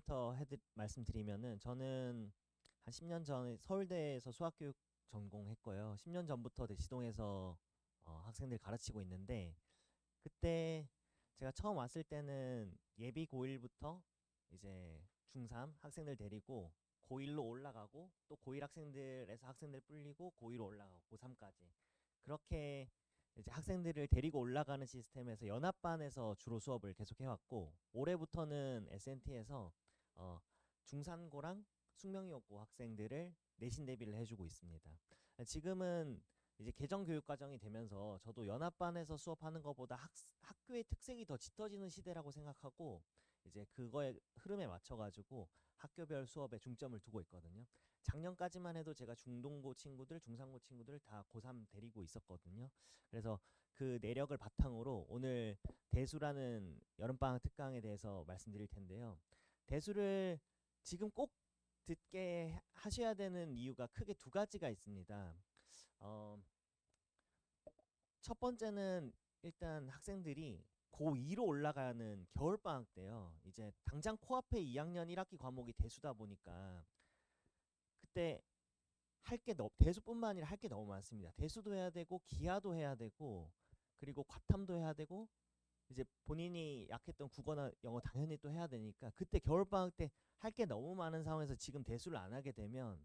전부터 말씀드리면은 저는 한 10년 전에 서울대에서 수학교육 전공했고요. 10년 전부터 대치동에서 학생들 가르치고 있는데, 그때 제가 처음 왔을 때는 예비 고1부터 이제 중3 학생들 데리고 고1로 올라가고, 또 고1 학생들에서 학생들 불리고 고2로 올라가고 고3까지 그렇게 이제 학생들을 데리고 올라가는 시스템에서 연합반에서 주로 수업을 계속 해왔고, 올해부터는 SNT에서 중산고랑 숙명여고 학생들을 내신 대비를 해주고 있습니다. 지금은 이제 개정 교육 과정이 되면서 저도 연합반에서 수업하는 것보다 학교의 특색이 더 짙어지는 시대라고 생각하고, 이제 그거의 흐름에 맞춰가지고 학교별 수업에 중점을 두고 있거든요. 작년까지만 해도 제가 중동고 친구들, 중상고 친구들 다 고3 데리고 있었거든요. 그래서 그 내력을 바탕으로 오늘 대수라는 여름방학 특강에 대해서 말씀드릴 텐데요. 대수를 지금 꼭 듣게 하셔야 되는 이유가 크게 두 가지가 있습니다. 첫 번째는 일단 학생들이 고2로 올라가는 겨울방학 때요. 이제 당장 코앞에 2학년 1학기 과목이 대수다 보니까 그때 대수뿐만 아니라 할 게 너무 많습니다. 대수도 해야 되고 기하도 해야 되고 그리고 과탐도 해야 되고 이제 본인이 약했던 국어나 영어 당연히 또 해야 되니까, 그때 겨울방학 때 할 게 너무 많은 상황에서 지금 대수를 안 하게 되면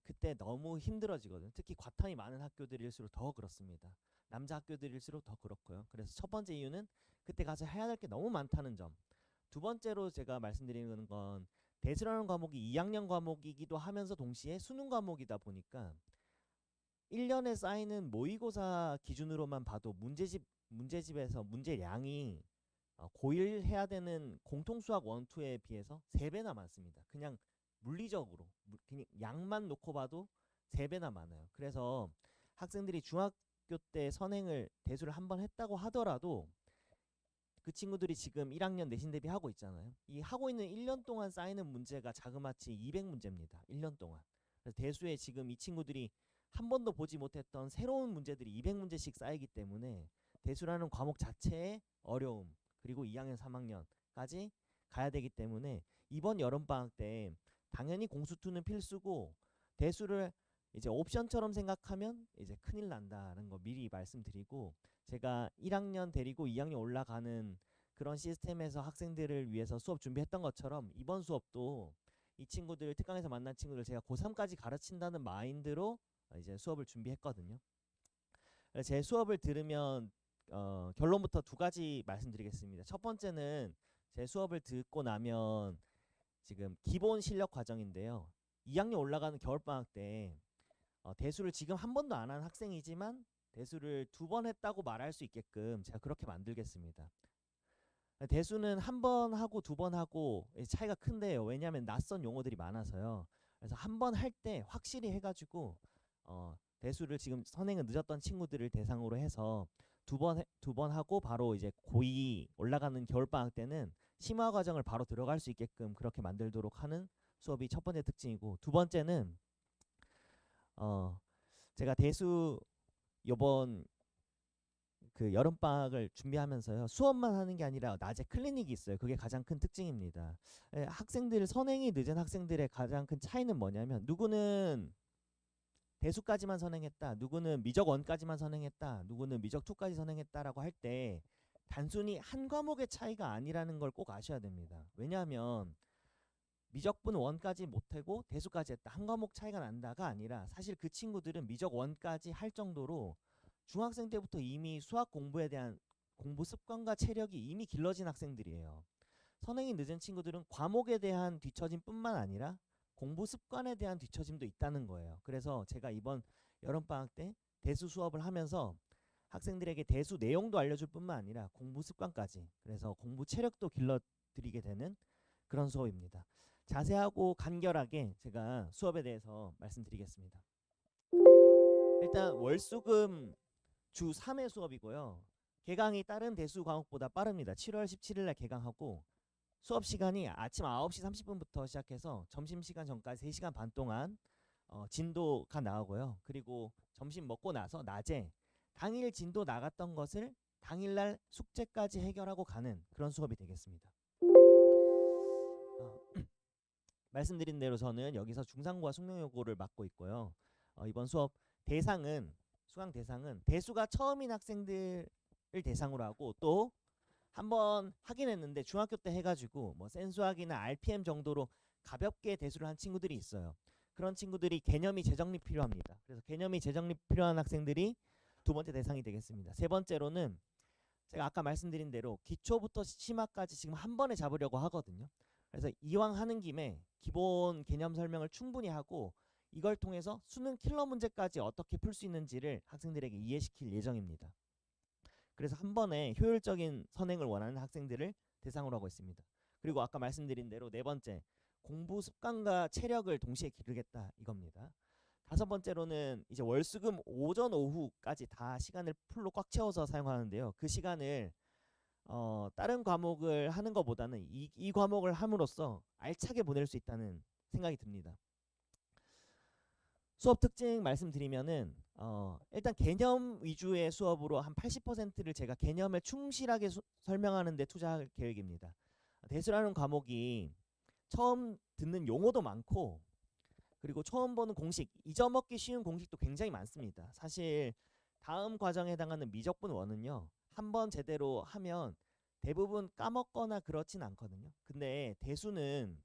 그때 너무 힘들어지거든요. 특히 과탐이 많은 학교들일수록 더 그렇습니다. 남자 학교들일수록 더 그렇고요. 그래서 첫 번째 이유는 그때 가서 해야 될 게 너무 많다는 점. 두 번째로 제가 말씀드리는 건, 대수라는 과목이 2학년 과목이기도 하면서 동시에 수능 과목이다 보니까 1년에 쌓이는 모의고사 기준으로만 봐도 문제집에서 문제량이 고1 해야 되는 공통수학 1, 2에 비해서 3배나 많습니다. 그냥 물리적으로 그냥 양만 놓고 봐도 3배나 많아요. 그래서 학생들이 중학교 때 선행을 대수를 한 번 했다고 하더라도 그 친구들이 지금 1학년 내신 대비 하고 있잖아요. 이 하고 있는 1년 동안 쌓이는 문제가 자그마치 200문제입니다. 1년 동안. 그래서 대수에 지금 이 친구들이 한 번도 보지 못했던 새로운 문제들이 200문제씩 쌓이기 때문에 대수라는 과목 자체의 어려움, 그리고 2학년 3학년까지 가야 되기 때문에 이번 여름방학 때 당연히 공수투는 필수고, 대수를 이제 옵션처럼 생각하면 이제 큰일 난다는 거 미리 말씀드리고, 제가 1학년 데리고 2학년 올라가는 그런 시스템에서 학생들을 위해서 수업 준비했던 것처럼 이번 수업도 이 친구들, 특강에서 만난 친구들 제가 고3까지 가르친다는 마인드로 이제 수업을 준비했거든요. 제 수업을 들으면 결론부터 두 가지 말씀드리겠습니다. 첫 번째는 제 수업을 듣고 나면 지금 기본 실력 과정인데요. 2학년 올라가는 겨울방학 때 대수를 지금 한 번도 안 한 학생이지만 대수를 2번 했다고 말할 수 있게끔 제가 그렇게 만들겠습니다. 대수는 한 번 하고 2번 하고 차이가 큰데요. 왜냐하면 낯선 용어들이 많아서요. 그래서 한 번 할 때 확실히 해가지고 대수를 지금 선행을 늦었던 친구들을 대상으로 해서 두 번 하고 바로 이제 고2 올라가는 겨울방학 때는 심화 과정을 바로 들어갈 수 있게끔 그렇게 만들도록 하는 수업이 첫 번째 특징이고, 두 번째는 제가 대수 요번 그 여름방학을 준비하면서요, 수업만 하는 게 아니라 낮에 클리닉이 있어요. 그게 가장 큰 특징입니다. 학생들, 선행이 늦은 학생들의 가장 큰 차이는 뭐냐면, 누구는 대수까지만 선행했다, 누구는 미적 1까지만 선행했다, 누구는 미적 2까지 선행했다라고 할 때 단순히 한 과목의 차이가 아니라는 걸 꼭 아셔야 됩니다. 왜냐하면 미적분 1까지 못하고 대수까지 했다, 한 과목 차이가 난다가 아니라, 사실 그 친구들은 미적 1까지 할 정도로 중학생 때부터 이미 수학 공부에 대한 공부 습관과 체력이 이미 길러진 학생들이에요. 선행이 늦은 친구들은 과목에 대한 뒤처짐 뿐만 아니라 공부 습관에 대한 뒤처짐도 있다는 거예요. 그래서 제가 이번 여름방학 때 대수 수업을 하면서 학생들에게 대수 내용도 알려줄 뿐만 아니라 공부 습관까지, 그래서 공부 체력도 길러드리게 되는 그런 수업입니다. 자세하고 간결하게 제가 수업에 대해서 말씀드리겠습니다. 일단 월수금 주 3회 수업이고요. 개강이 다른 대수 과목보다 빠릅니다. 7월 17일날 개강하고, 수업 시간이 아침 9시 30분부터 시작해서 점심시간 전까지 3시간 반 동안 진도가 나오고요. 그리고 점심 먹고 나서 낮에 당일 진도 나갔던 것을 당일날 숙제까지 해결하고 가는 그런 수업이 되겠습니다. 어, 말씀드린 대로 저는 여기서 중상고와 숙명여고를 맡고 있고요. 이번 수업 대상은 수강 대상은 대수가 처음인 학생들을 대상으로 하고 또 한번 하긴 했는데 중학교 때 해가지고 뭐 센수학이나 RPM 정도로 가볍게 대수를 한 친구들이 있어요. 그런 친구들이 개념이 재정립 필요합니다. 그래서 개념이 재정립 필요한 학생들이 두 번째 대상이 되겠습니다. 세 번째로는 제가 아까 말씀드린 대로 기초부터 심화까지 지금 한 번에 잡으려고 하거든요. 그래서 이왕 하는 김에 기본 개념 설명을 충분히 하고 이걸 통해서 수능 킬러 문제까지 어떻게 풀 수 있는지를 학생들에게 이해시킬 예정입니다. 그래서 한 번에 효율적인 선행을 원하는 학생들을 대상으로 하고 있습니다. 그리고 아까 말씀드린 대로 네 번째, 공부 습관과 체력을 동시에 기르겠다 이겁니다. 다섯 번째로는 이제 월수금 오전 오후까지 다 시간을 풀로 꽉 채워서 사용하는데요. 그 시간을 다른 과목을 하는 것보다는 이 과목을 함으로써 알차게 보낼 수 있다는 생각이 듭니다. 수업 특징 말씀드리면은 일단 개념 위주의 수업으로 한 80%를 제가 개념에 충실하게 설명하는 데 투자할 계획입니다. 대수라는 과목이 처음 듣는 용어도 많고 그리고 처음 보는 공식, 잊어먹기 쉬운 공식도 굉장히 많습니다. 사실 다음 과정에 해당하는 미적분 원은요. 한번 제대로 하면 대부분 까먹거나 그렇진 않거든요. 근데 대수는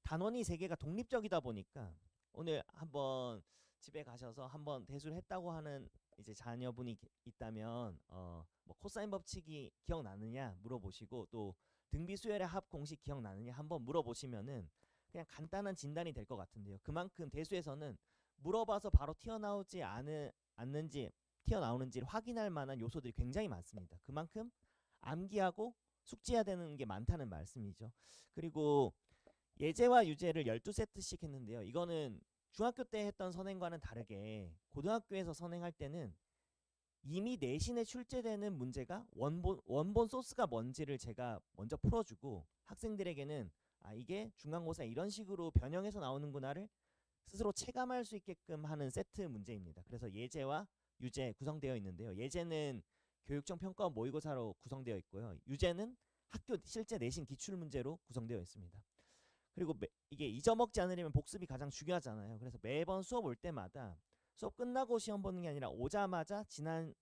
단원이 세 개가 독립적이다 보니까 오늘 한번 집에 가셔서 한번 대수를 했다고 하는 이제 자녀분이 있다면 뭐 코사인 법칙이 기억나느냐 물어보시고 또 등비수열의 합 공식 기억나느냐 한번 물어보시면은 그냥 간단한 진단이 될 것 같은데요. 그만큼 대수에서는 물어봐서 바로 튀어나오지 않는지 튀어나오는지를 확인할 만한 요소들이 굉장히 많습니다. 그만큼 암기하고 숙지해야 되는 게 많다는 말씀이죠. 그리고 예제와 유제를 12세트씩 했는데요. 이거는 중학교 때 했던 선행과는 다르게 고등학교에서 선행할 때는 이미 내신에 출제되는 문제가 원본 소스가 뭔지를 제가 먼저 풀어주고 학생들에게는 이게 중간고사에 이런 식으로 변형해서 나오는구나를 스스로 체감할 수 있게끔 하는 세트 문제입니다. 그래서 예제와 유제 구성되어 있는데요. 예제는 교육청 평가 모의고사로 구성되어 있고요. 유제는 학교 실제 내신 기출문제로 구성되어 있습니다. 그리고 이게 잊어먹지 않으려면 복습이 가장 중요하잖아요. 그래서 매번 수업 올 때마다 수업 끝나고 시험 보는 게 아니라 오자마자 지난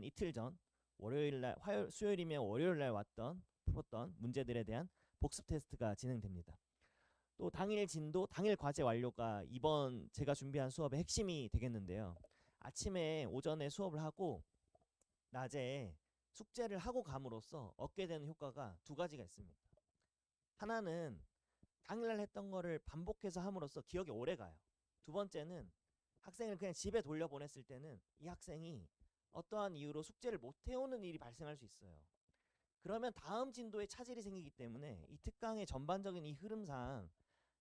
이틀 전 월요일 날 수요일이면 월요일 날 풀었던 문제들에 대한 복습 테스트가 진행됩니다. 또 당일 진도, 당일 과제 완료가 이번 제가 준비한 수업의 핵심이 되겠는데요. 아침에 오전에 수업을 하고 낮에 숙제를 하고 감으로써 얻게 되는 효과가 두 가지가 있습니다. 하나는 당일날 했던 거를 반복해서 함으로써 기억이 오래 가요. 두 번째는 학생을 그냥 집에 돌려보냈을 때는 이 학생이 어떠한 이유로 숙제를 못 해오는 일이 발생할 수 있어요. 그러면 다음 진도에 차질이 생기기 때문에 이 특강의 전반적인 이 흐름상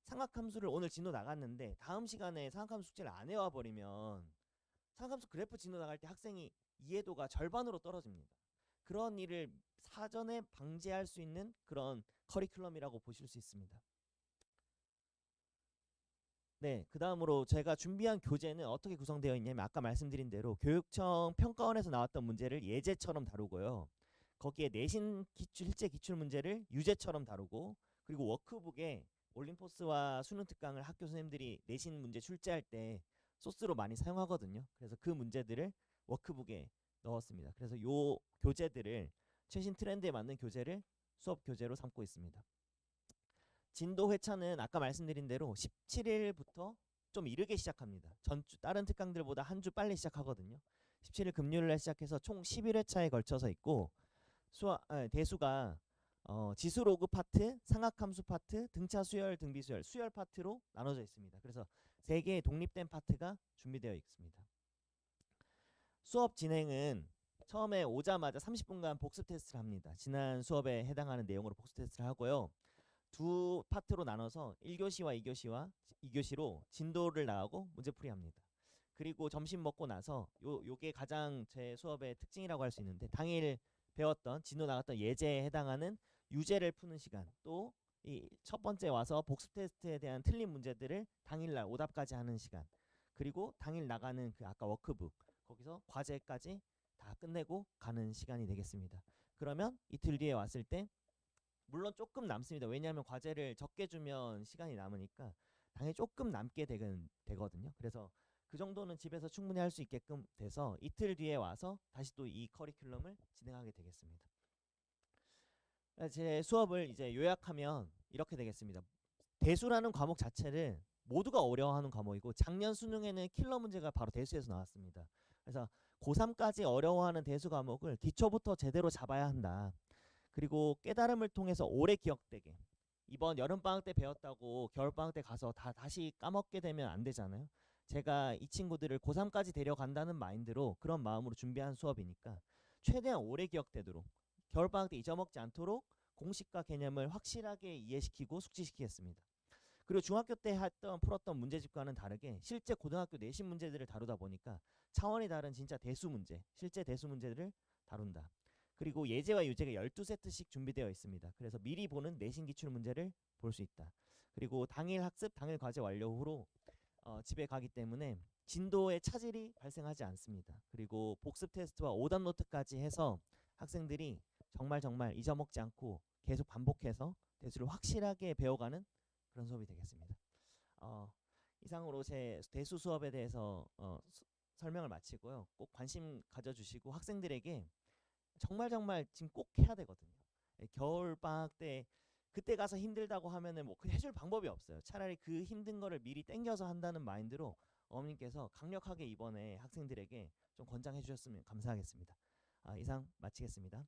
삼각함수를 오늘 진도 나갔는데 다음 시간에 삼각함수 숙제를 안 해와 버리면 삼각함수 그래프 진도 나갈 때 학생이 이해도가 절반으로 떨어집니다. 그런 일을 사전에 방지할 수 있는 그런 커리큘럼이라고 보실 수 있습니다. 네, 그 다음으로 제가 준비한 교재는 어떻게 구성되어 있냐면 아까 말씀드린 대로 교육청 평가원에서 나왔던 문제를 예제처럼 다루고요. 거기에 내신 실제 기출 문제를 유제처럼 다루고 그리고 워크북에 올림포스와 수능 특강을 학교 선생님들이 내신 문제 출제할 때 소스로 많이 사용하거든요. 그래서 그 문제들을 워크북에 넣었습니다. 그래서 요 교재들을 최신 트렌드에 맞는 교재를 수업 교재로 삼고 있습니다. 진도 회차는 아까 말씀드린 대로 17일부터 좀 이르게 시작합니다. 전주 다른 특강들보다 한 주 빨리 시작하거든요. 17일 금요일날 시작해서 총 11회차에 걸쳐서 있고 대수가 지수 로그 파트, 상학함수 파트, 등차 수열, 등비 수열, 수열 파트로 나눠져 있습니다. 그래서 3개의 독립된 파트가 준비되어 있습니다. 수업 진행은 처음에 오자마자 30분간 복습 테스트를 합니다. 지난 수업에 해당하는 내용으로 복습 테스트를 하고요. 두 파트로 나눠서 1교시와 2교시로 진도를 나가고 문제풀이 합니다. 그리고 점심 먹고 나서 요게 가장 제 수업의 특징이라고 할 수 있는데 당일 배웠던 진도 나갔던 예제에 해당하는 유제를 푸는 시간 또 이 첫 번째 와서 복습 테스트에 대한 틀린 문제들을 당일날 오답까지 하는 시간 그리고 당일 나가는 그 아까 워크북 거기서 과제까지 다 끝내고 가는 시간이 되겠습니다. 그러면 이틀 뒤에 왔을 때 물론 조금 남습니다. 왜냐하면 과제를 적게 주면 시간이 남으니까 당연히 조금 남게 되거든요. 그래서 그 정도는 집에서 충분히 할 수 있게끔 돼서 이틀 뒤에 와서 다시 또 이 커리큘럼을 진행하게 되겠습니다. 제 수업을 이제 요약하면 이렇게 되겠습니다. 대수라는 과목 자체를 모두가 어려워하는 과목이고 작년 수능에는 킬러 문제가 바로 대수에서 나왔습니다. 그래서 고3까지 어려워하는 대수 과목을 기초부터 제대로 잡아야 한다. 그리고 깨달음을 통해서 오래 기억되게, 이번 여름방학 때 배웠다고 겨울방학 때 가서 다시 까먹게 되면 안 되잖아요. 제가 이 친구들을 고3까지 데려간다는 마인드로 그런 마음으로 준비한 수업이니까 최대한 오래 기억되도록, 겨울방학 때 잊어먹지 않도록 공식과 개념을 확실하게 이해시키고 숙지시키겠습니다. 그리고 중학교 때 풀었던 문제집과는 다르게 실제 고등학교 내신 문제들을 다루다 보니까 차원이 다른 진짜 대수 문제, 실제 대수 문제들을 다룬다. 그리고 예제와 유제가 12세트씩 준비되어 있습니다. 그래서 미리 보는 내신 기출 문제를 볼 수 있다. 그리고 당일 학습, 당일 과제 완료 후로 집에 가기 때문에 진도의 차질이 발생하지 않습니다. 그리고 복습 테스트와 오답 노트까지 해서 학생들이 정말 잊어먹지 않고 계속 반복해서 대수를 확실하게 배워가는 그런 수업이 되겠습니다. 이상으로 제 대수 수업에 대해서 설명을 마치고요. 꼭 관심 가져주시고 학생들에게 정말 지금 꼭 해야 되거든요. 겨울 방학 때 그때 가서 힘들다고 하면은 뭐 해줄 방법이 없어요. 차라리 그 힘든 거를 미리 땡겨서 한다는 마인드로 어머님께서 강력하게 이번에 학생들에게 좀 권장해 주셨으면 감사하겠습니다. 이상 마치겠습니다.